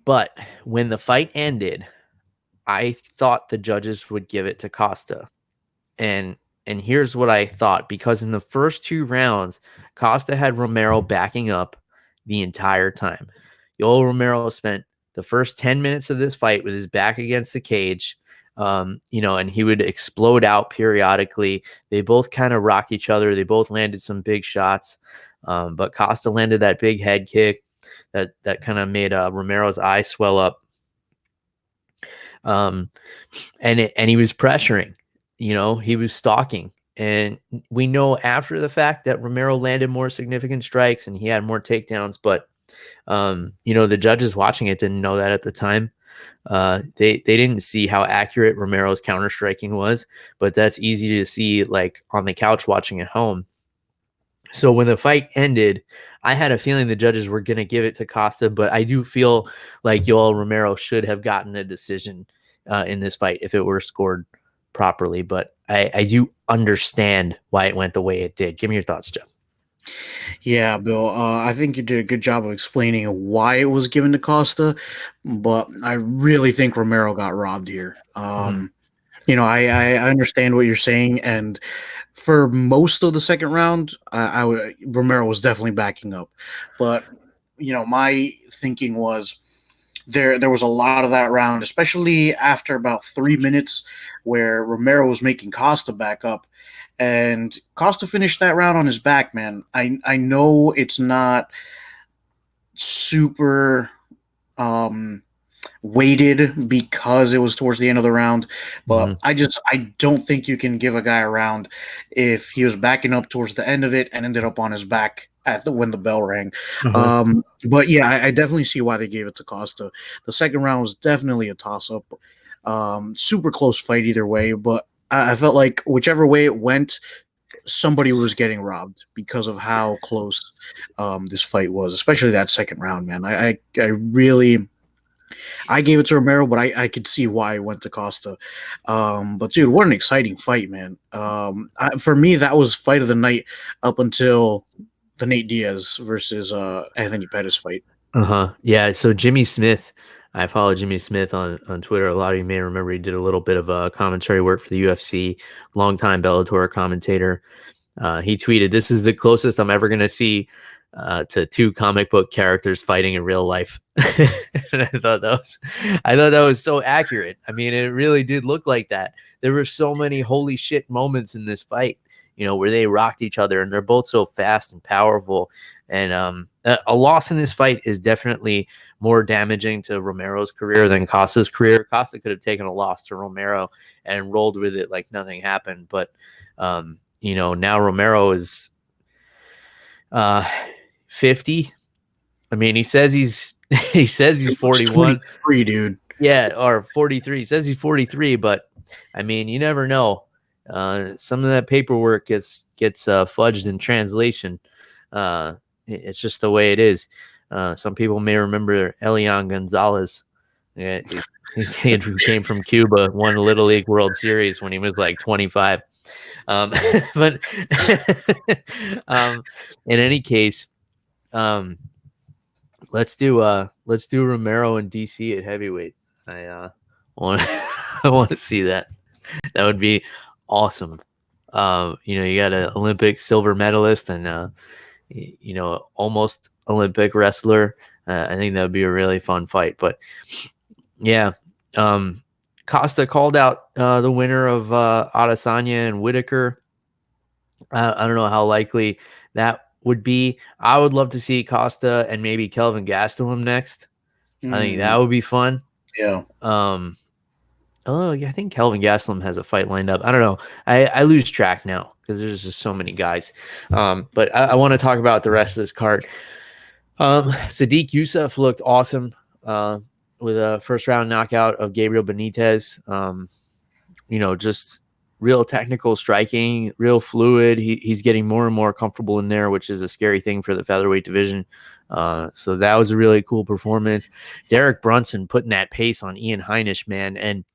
Speaker 1: but when the fight ended, I thought the judges would give it to Costa. And here's what I thought, because in the first 2 rounds, Costa had Romero backing up the entire time. Yoel Romero spent the first 10 minutes of this fight with his back against the cage, and he would explode out periodically. They both kind of rocked each other. They both landed some big shots, but Costa landed that big head kick that kind of made Romero's eye swell up. And he was pressuring. He was stalking. And we know after the fact that Romero landed more significant strikes and he had more takedowns, but the judges watching it didn't know that at the time. They didn't see how accurate Romero's counter striking was, but that's easy to see, like, on the couch watching at home. So when the fight ended, I had a feeling the judges were going to give it to Costa, but I do feel like Yoel Romero should have gotten a decision in this fight if it were scored properly. But I do understand why it went the way it did. Give me your thoughts, Jeff.
Speaker 2: Yeah, Bill. I think you did a good job of explaining why it was given to Costa, but I really think Romero got robbed here. I understand what you're saying, and for most of the second round, Romero was definitely backing up, but my thinking was there was a lot of that round, especially after about 3 minutes, where Romero was making Costa back up. And Costa finished that round on his back, man. I know it's not super weighted because it was towards the end of the round, but I don't think you can give a guy a round if he was backing up towards the end of it and ended up on his back when the bell rang. But yeah, I definitely see why they gave it to Costa. The second round was definitely a toss-up. Super close fight either way, but I felt like whichever way it went, somebody was getting robbed because of how close this fight was, especially that second round, man. I gave it to Romero, but I could see why it went to Costa. But dude, what an exciting fight, man. For me, that was fight of the night up until the Nate Diaz versus Anthony Pettis fight.
Speaker 1: Yeah. So Jimmy Smith, I follow Jimmy Smith on Twitter. A lot of you may remember he did a little bit of commentary work for the UFC, longtime Bellator commentator. He tweeted, "This is the closest I'm ever going to see to 2 comic book characters fighting in real life." And I thought that was so accurate. I mean, it really did look like that. There were so many holy shit moments in this fight, where they rocked each other, and they're both so fast and powerful. And a loss in this fight is definitely more damaging to Romero's career than Costa's career. Costa could have taken a loss to Romero and rolled with it like nothing happened. But now Romero is 50. I mean, he says he's 41.
Speaker 2: 23, dude.
Speaker 1: Yeah, or 43. He says he's 43, but I mean, you never know. Some of that paperwork gets fudged in translation. It's just the way it is. Some people may remember Elian Gonzalez. Yeah, he came from Cuba, won a Little League World Series when he was like 25. But in any case, let's do Romero and DC at heavyweight. I want I want to see that. That would be awesome. You got an Olympic silver medalist and almost Olympic wrestler. I think that would be a really fun fight. But yeah, Costa called out the winner of Adesanya and Whitaker. I don't know how likely that would be. I would love to see Costa and maybe Kelvin Gastelum next. I think that would be fun.
Speaker 2: Yeah.
Speaker 1: I think Kelvin Gastelum has a fight lined up. I don't know. I lose track now because there's just so many guys. But I want to talk about the rest of this card. Sodiq Yusuff looked awesome with a first round knockout of Gabriel Benitez. Just real technical striking, real fluid. He's getting more and more comfortable in there, which is a scary thing for the featherweight division. So that was a really cool performance. Derek Brunson putting that pace on Ian Heinisch, man. And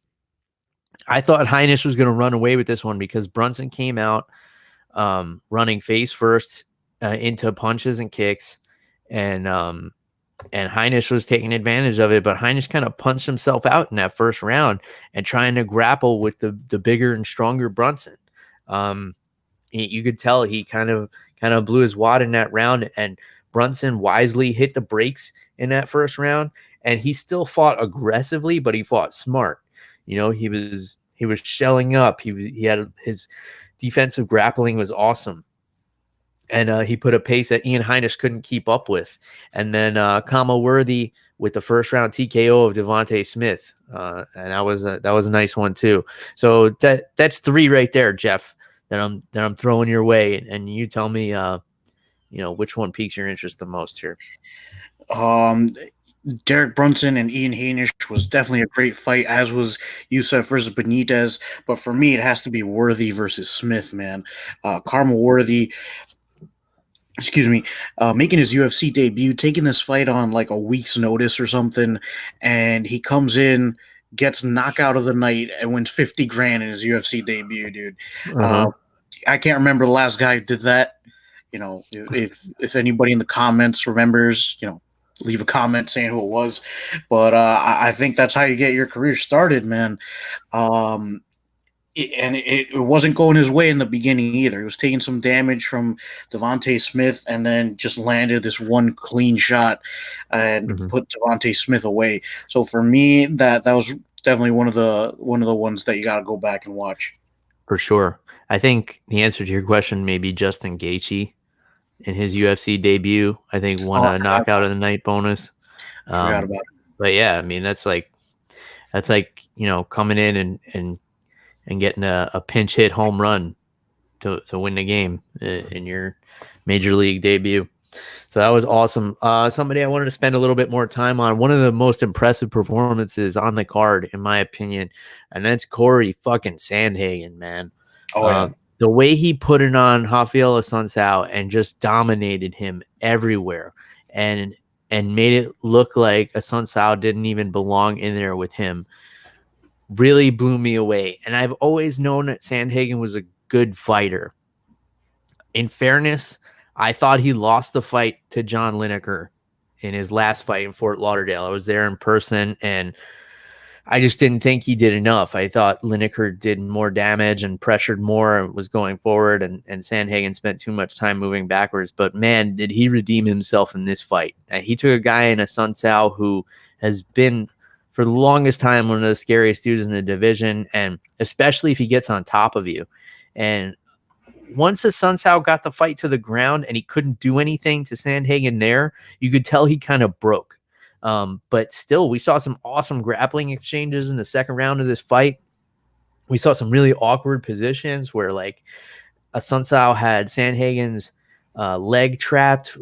Speaker 1: I thought Heinisch was going to run away with this one because Brunson came out running face first into punches and kicks. And Heinisch was taking advantage of it, but Heinisch kind of punched himself out in that first round and trying to grapple with the bigger and stronger Brunson. You could tell he kind of blew his wad in that round, and Brunson wisely hit the brakes in that first round, and he still fought aggressively, but he fought smart. He was shelling up. He had his defensive grappling was awesome. And he put a pace that Ian Heinisch couldn't keep up with. And then Khama Worthy with the first round TKO of Devonte Smith. And that was a nice one too. So that's 3 right there, Jeff, that I'm throwing your way. And you tell me which one piques your interest the most here.
Speaker 2: Derek Brunson and Ian Heinisch was definitely a great fight, as was Yusuff versus Benitez. But for me, it has to be Worthy versus Smith, man. Khama Worthy, making his UFC debut, taking this fight on like a week's notice or something, and he comes in, gets knockout of the night, and wins $50,000 in his UFC debut, dude. I can't remember the last guy who did that. If anybody in the comments remembers, leave a comment saying who it was. But I think that's how you get your career started, man. It wasn't going his way in the beginning either. He was taking some damage from Devonte Smith and then just landed this one clean shot and put Devonte Smith away. So for me, that was definitely one of the ones that you got to go back and watch.
Speaker 1: For sure. I think the answer to your question may be Justin Gaethje in his UFC debut. I think won a knockout of the night bonus.
Speaker 2: Forgot about it.
Speaker 1: But yeah, I mean that's like coming in and getting a pinch hit home run to win the game in your major league debut. So that was awesome. Somebody I wanted to spend a little bit more time on, one of the most impressive performances on the card, in my opinion, and that's Cory fucking Sandhagen, man. The way he put it on Raphael Assuncao and just dominated him everywhere and made it look like Assuncao didn't even belong in there with him really blew me away. And I've always known that Sandhagen was a good fighter. In fairness, I thought he lost the fight to John Lineker in his last fight in Fort Lauderdale. I was there in person, and I just didn't think he did enough. I thought Lineker did more damage and pressured more and was going forward, and Sandhagen spent too much time moving backwards. But, man, did he redeem himself in this fight. He took a guy in Assuncao who has been, for the longest time, one of the scariest dudes in the division, and especially if he gets on top of you. And once Assuncao got the fight to the ground and he couldn't do anything to Sandhagen there, you could tell he kind of broke. But still, we saw some awesome grappling exchanges in the second round of this fight. We saw some really awkward positions where, like, Assuncao had Sandhagen's leg trapped,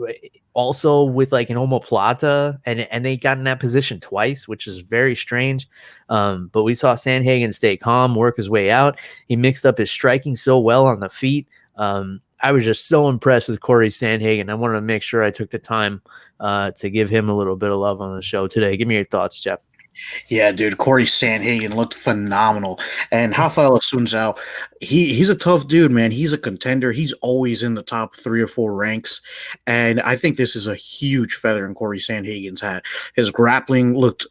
Speaker 1: also with like an omoplata, and they got in that position twice, which is very strange. But we saw Sandhagen stay calm, work his way out. He mixed up his striking so well on the feet. I was just so impressed with Cory Sandhagen. I wanted to make sure I took the time to give him a little bit of love on the show today. Give me your thoughts, Jeff.
Speaker 2: Yeah, dude, Corey Sandhagen looked phenomenal, and Raphael Assuncao, he's a tough dude, man. He's a contender. He's always in the top 3 or 4 ranks, and I think this is a huge feather in Corey Sandhagen's hat. His grappling looked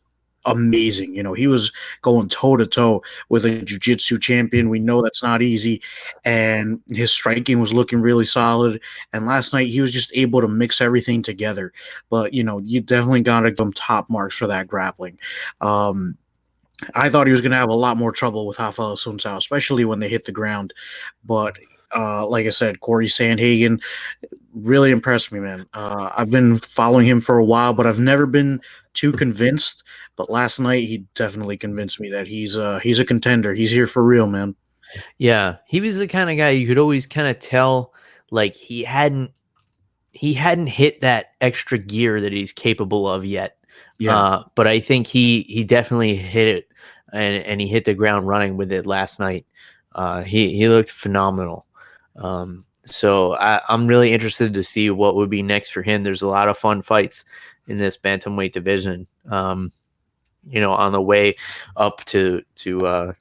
Speaker 2: amazing. You know, he was going toe to toe with a jiu-jitsu champion. We know that's not easy, and his striking was looking really solid. And last night he was just able to mix everything together. But you know, you definitely got to give him top marks for that grappling. Um, I thought he was going to have a lot more trouble with Raphael Assuncao, especially when they hit the ground. But like I said, Corey Sandhagen really impressed me, man. I've been following him for a while, but I've never been too convinced. But last night, he definitely convinced me that he's a contender. He's here for real, man.
Speaker 1: Yeah, he was the kind of guy you could always kind of tell, like he hadn't hit that extra gear that he's capable of yet.
Speaker 2: Yeah.
Speaker 1: But I think he definitely hit it, and he hit the ground running with it last night. He looked phenomenal. So I'm really interested to see what would be next for him. There's a lot of fun fights in this bantamweight division. You know, on the way up to the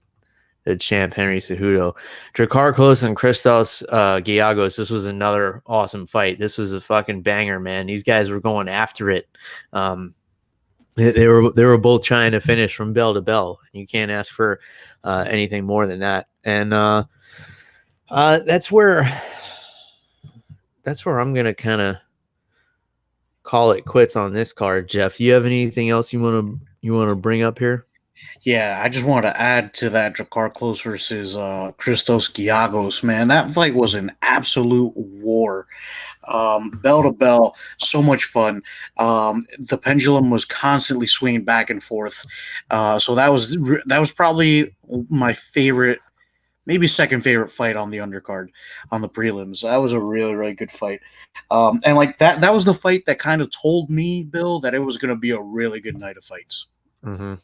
Speaker 1: champ Henry Cejudo. Drakkar Klose and Christos Giagos. This was another awesome fight. This was a fucking banger, man. These guys were going after it. They were both trying to finish from bell to bell. You can't ask for anything more than that. And that's where I'm gonna kind of call it quits on this card. Jeff, do you have anything else you want to bring up here?
Speaker 2: Yeah, I just wanted to add to that Drakkar Klose versus Christos Giagos, man. That fight was an absolute war. Bell to bell, so much fun. The pendulum was constantly swinging back and forth. So that was probably my favorite, maybe second favorite fight on the undercard, on the prelims. That was a really, really good fight. And like that was the fight that kind of told me, Bill, that it was going to be a really good night of fights.
Speaker 1: Mm-hmm.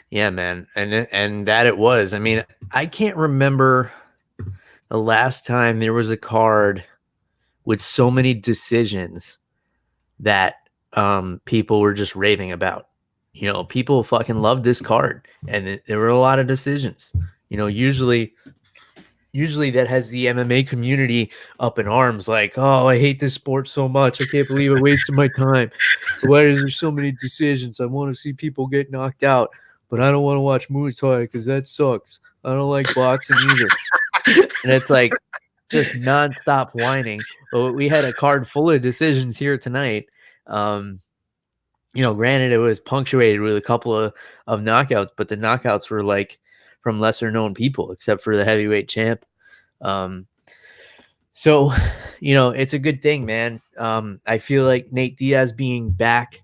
Speaker 1: Yeah, man, and that it was. I mean, I can't remember the last time there was a card with so many decisions that people were just raving about. You know, people fucking loved this card, and there were a lot of decisions. You know, usually that has the MMA community up in arms, like, oh, I hate this sport so much. I can't believe I wasted my time. Why is there so many decisions? I want to see people get knocked out, but I don't want to watch Muay Thai because that sucks. I don't like boxing either. And it's like just nonstop whining. But we had a card full of decisions here tonight. You know, granted, it was punctuated with a couple of knockouts, but the knockouts were like from lesser known people, except for the heavyweight champ. So, you know, it's a good thing, man. I feel like Nate Diaz being back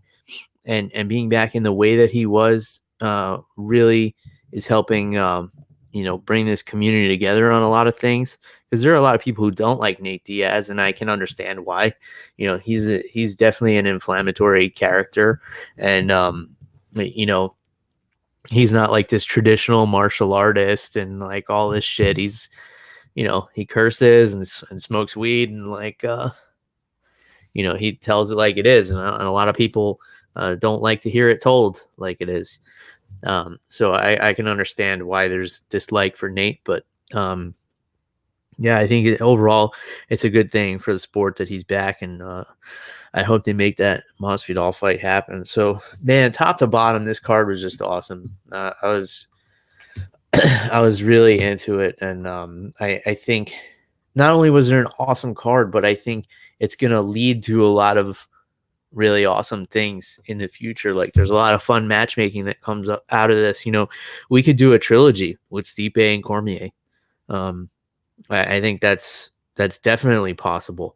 Speaker 1: and being back in the way that he was really is helping, you know, bring this community together on a lot of things. Because there are a lot of people who don't like Nate Diaz, and I can understand why. You know, he's definitely an inflammatory character, and you know, he's not like this traditional martial artist and like all this shit. He's, you know, he curses and smokes weed and like, you know, he tells it like it is, and a lot of people don't like to hear it told like it is. So I can understand why there's dislike for Nate, but yeah, I think overall it's a good thing for the sport that he's back, and I hope they make that Masvidal fight happen. So, man, top to bottom, this card was just awesome. I was I was really into it, and I think not only was it an awesome card, but I think it's going to lead to a lot of really awesome things in the future. Like, there's a lot of fun matchmaking that comes up out of this. You know, we could do a trilogy with Stipe and Cormier. I think that's definitely possible.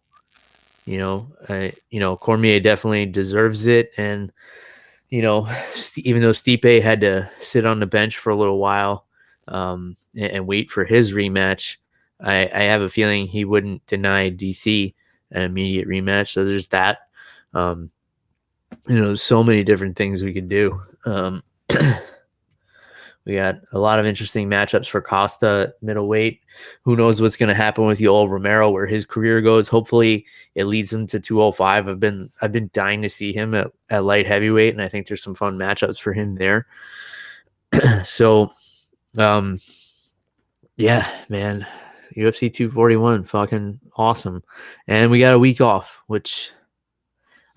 Speaker 1: You know, Cormier definitely deserves it, and you know, even though Stipe had to sit on the bench for a little while and wait for his rematch, I have a feeling he wouldn't deny DC an immediate rematch. So there's that. So many different things we could do. We got a lot of interesting matchups for Costa middleweight. Who knows what's going to happen with Yoel Romero, where his career goes. Hopefully, it leads him to 205. I've been dying to see him at light heavyweight, and I think there's some fun matchups for him there. So, yeah, man, UFC 241, fucking awesome. And we got a week off, which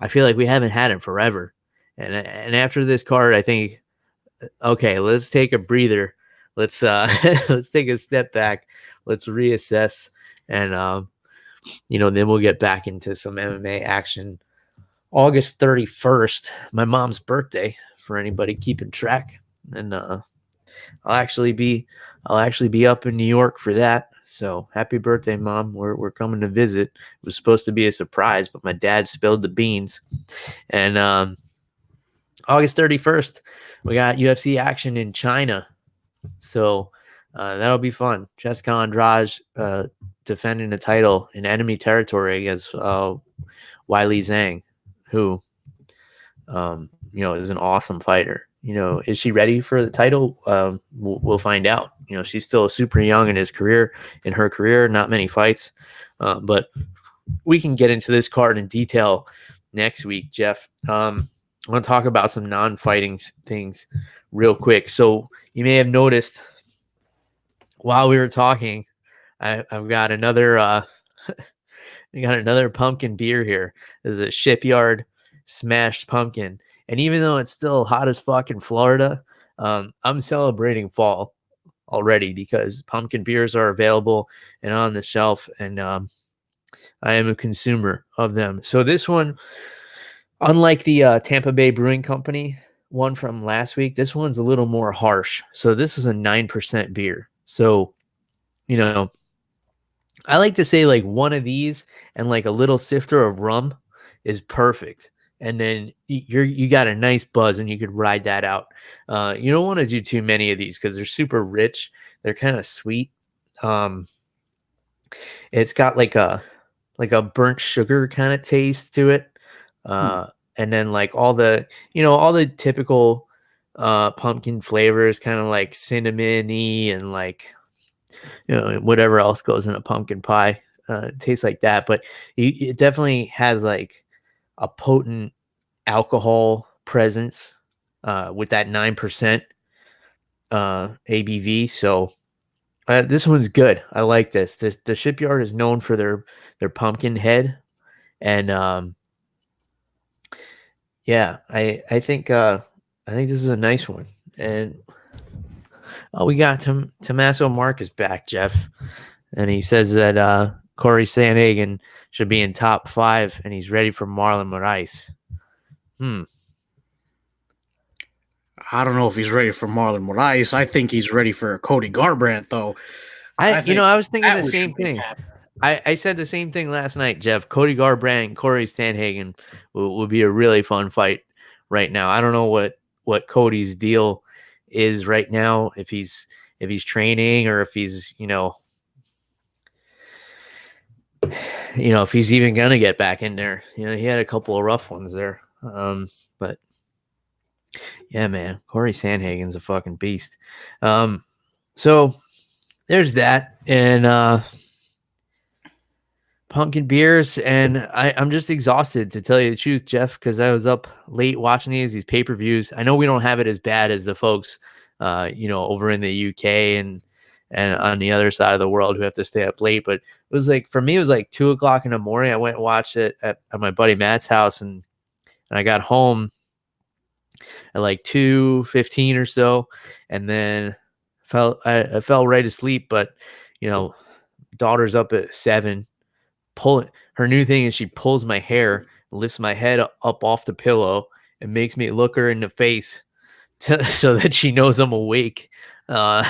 Speaker 1: I feel like we haven't had it forever. And after this card, I think, okay, let's take a breather. Let's let's take a step back. Let's reassess, and then we'll get back into some MMA action. August 31st, my mom's birthday, for anybody keeping track, and I'll actually be up in New York for that. So happy birthday, Mom. We're coming to visit. It was supposed to be a surprise, but my dad spilled the beans. And August 31st, we got UFC action in China. So that'll be fun. Jessica Andrade defending the title in enemy territory against Weili Zhang, who is an awesome fighter. Is she ready for the title? We'll find out. She's still super young in her career, not many fights. But we can get into this card in detail next week, Jeff. I want to talk about some non-fighting things real quick. So you may have noticed while we were talking, I've got another pumpkin beer here. This is a Shipyard Smashed Pumpkin. And even though it's still hot as fuck in Florida, I'm celebrating fall already because pumpkin beers are available and on the shelf, and I am a consumer of them. So this one, unlike the Tampa Bay Brewing Company one from last week, this one's a little more harsh. So this is a 9% beer. So, I like to say like one of these and like a little sifter of rum is perfect. And then you got a nice buzz and you could ride that out. You don't want to do too many of these because they're super rich. They're kind of sweet. It's got like a burnt sugar kind of taste to it. And then like all the typical pumpkin flavors, kind of like cinnamony and like whatever else goes in a pumpkin pie. It tastes like that, but it definitely has like a potent alcohol presence with that 9% ABV. So this one's good. I like this. The Shipyard is known for their pumpkin head, and I think this is a nice one. And we got Tommaso Marcus back, Jeff, and he says that Cory Sandhagen should be in top 5, and he's ready for Marlon Moraes.
Speaker 2: I don't know if he's ready for Marlon Moraes. I think he's ready for Cody Garbrandt, though.
Speaker 1: I was thinking the same thing. I said the same thing last night, Jeff. Cody Garbrandt and Cory Sandhagen would be a really fun fight right now. I don't know what Cody's deal is right now, if he's training or if he's if he's even gonna get back in there. He had a couple of rough ones there, but yeah, man, Cory Sandhagen's a fucking beast. So there's that, and pumpkin beers, and I'm just exhausted, to tell you the truth, Jeff, because I was up late watching these pay-per-views. I know we don't have it as bad as the folks over in the UK and on the other side of the world who have to stay up late, but it was like, for me, it was like 2:00 in the morning. I went and watched it at my buddy Matt's house, and I got home at like 2:15 or so, and then I fell right asleep. But daughter's up at 7. Her new thing is she pulls my hair, lifts my head up off the pillow, and makes me look her in the face so that she knows I'm awake. So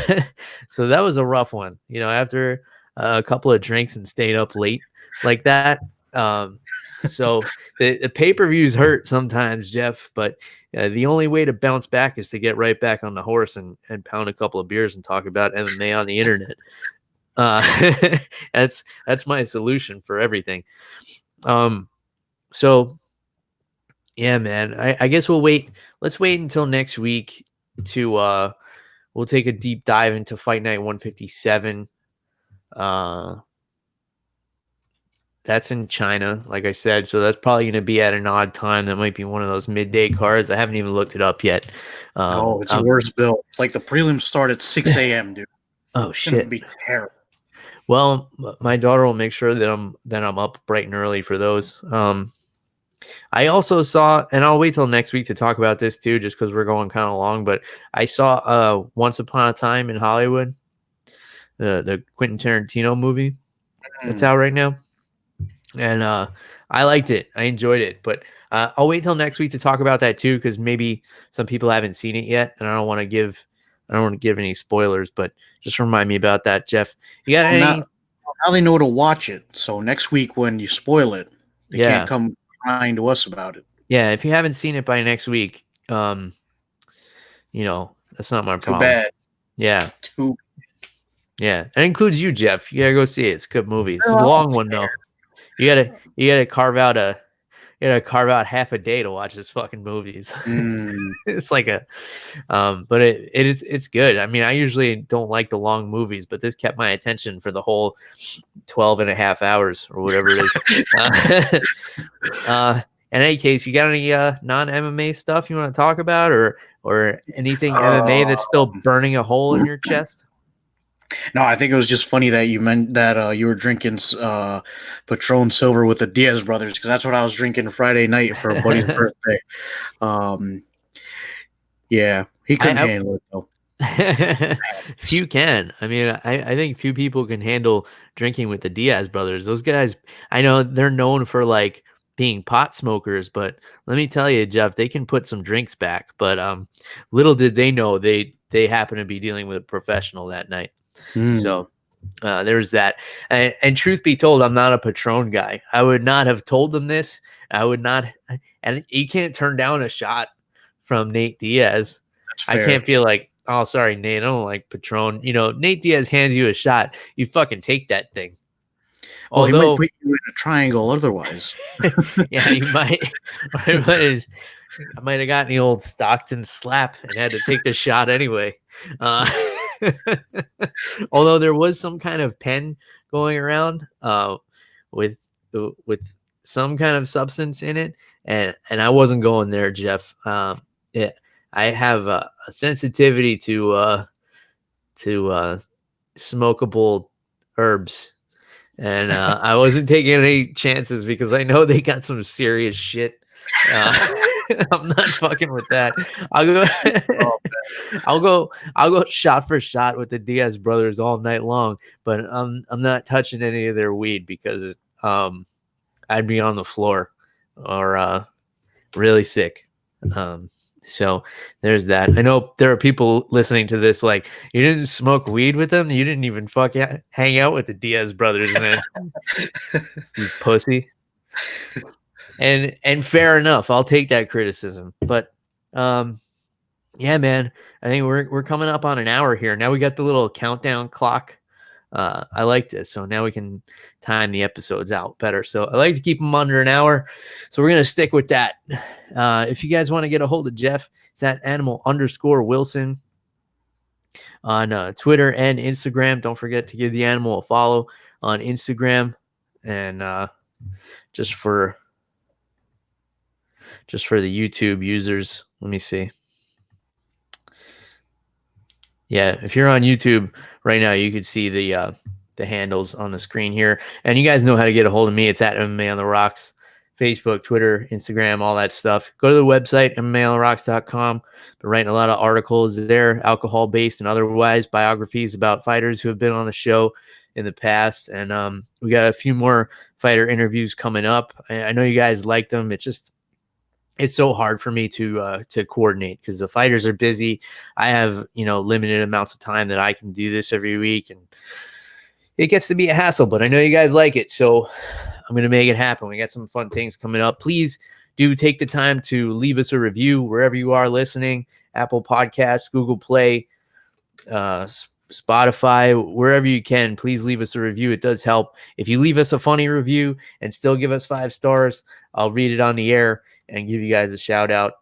Speaker 1: that was a rough one, after a couple of drinks and stayed up late like that. So the pay-per-views hurt sometimes, Jeff, but the only way to bounce back is to get right back on the horse and pound a couple of beers and talk about MMA on the internet. That's my solution for everything. So yeah, man, I guess we'll wait. Let's wait until next week to we'll take a deep dive into Fight Night 157. That's in China, like I said, so that's probably going to be at an odd time. That might be one of those midday cards. I haven't even looked it up yet.
Speaker 2: It's worse, Bill. It's like the prelims start at 6 a.m., dude.
Speaker 1: Oh
Speaker 2: It's gonna
Speaker 1: shit!
Speaker 2: be terrible.
Speaker 1: Well, my daughter will make sure that I'm up bright and early for those. I also saw, and I'll wait till next week to talk about this too, just because we're going kind of long. But I saw Once Upon a Time in Hollywood, the Quentin Tarantino movie that's out right now, and I liked it. I enjoyed it, but I'll wait till next week to talk about that too, because maybe some people haven't seen it yet, and I don't want to give any spoilers. But just remind me about that, Jeff. You got any?
Speaker 2: Now they know to watch it. So next week when you spoil it, they can't come crying to us about it.
Speaker 1: Yeah, if you haven't seen it by next week, that's not my problem.
Speaker 2: Too bad.
Speaker 1: Yeah.
Speaker 2: Too.
Speaker 1: Yeah, that includes you, Jeff. You gotta go see it. It's a good movie. It's a long one though. You gotta carve out half a day to watch this fucking movie. It's like but it's good. I mean, I usually don't like the long movies, but this kept my attention for the whole 12 and a half hours or whatever it is. In any case, you got any non-MMA stuff you want to talk about, or anything MMA that's still burning a hole in your chest?
Speaker 2: No, I think it was just funny that you meant that you were drinking Patron Silver with the Diaz brothers, because that's what I was drinking Friday night for a buddy's birthday. Yeah, he couldn't handle it though.
Speaker 1: Few can. I mean, I think few people can handle drinking with the Diaz brothers. Those guys, I know they're known for like being pot smokers, but let me tell you, Jeff, they can put some drinks back. But little did they know they happen to be dealing with a professional that night. So there's that. And truth be told, I'm not a Patron guy. I would not have told them this. I would not. And you can't turn down a shot from Nate Diaz. I can't feel like, oh, sorry, Nate, I don't like Patron. Nate Diaz hands you a shot, you fucking take that thing.
Speaker 2: Well, he might put you in a triangle otherwise.
Speaker 1: Yeah, you might. I might have gotten the old Stockton slap and had to take the shot anyway. Although there was some kind of pen going around with some kind of substance in it, and I wasn't going there, Jeff. I have a sensitivity to smokable herbs, and I wasn't taking any chances because I know they got some serious shit. I'm not fucking with that. I'll go shot for shot with the Diaz brothers all night long, but I'm not touching any of their weed because I'd be on the floor or really sick. So there's that. I know there are people listening to this like, you didn't smoke weed with them, you didn't even fucking hang out with the Diaz brothers, man. You pussy. And fair enough, I'll take that criticism. But yeah, man, I think we're coming up on an hour here. Now we got the little countdown clock. I like this, so now we can time the episodes out better. So I like to keep them under an hour, so we're gonna stick with that. If you guys want to get a hold of Jeff, it's at animal_Wilson on Twitter and Instagram. Don't forget to give the animal a follow on Instagram. And just for the YouTube users, let me see. Yeah, if you're on YouTube right now, you can see the handles on the screen here. And you guys know how to get a hold of me. It's at MMA on the Rocks, Facebook, Twitter, Instagram, all that stuff. Go to the website, MMAonTheRocks.com. Been writing a lot of articles there, alcohol-based and otherwise, biographies about fighters who have been on the show in the past. And we got a few more fighter interviews coming up. I know you guys like them. It's so hard for me to coordinate because the fighters are busy. I have, limited amounts of time that I can do this every week, and it gets to be a hassle, but I know you guys like it. So I'm going to make it happen. We got some fun things coming up. Please do take the time to leave us a review wherever you are listening. Apple Podcasts, Google Play, Spotify, wherever you can, please leave us a review. It does help. If you leave us a funny review and still give us 5 stars, I'll read it on the air and give you guys a shout out.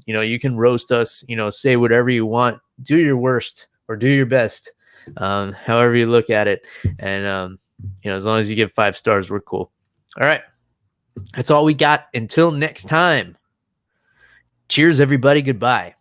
Speaker 1: You can roast us, say whatever you want, do your worst or do your best, however you look at it. And, as long as you give 5 stars, we're cool. All right. That's all we got. Until next time. Cheers, everybody. Goodbye.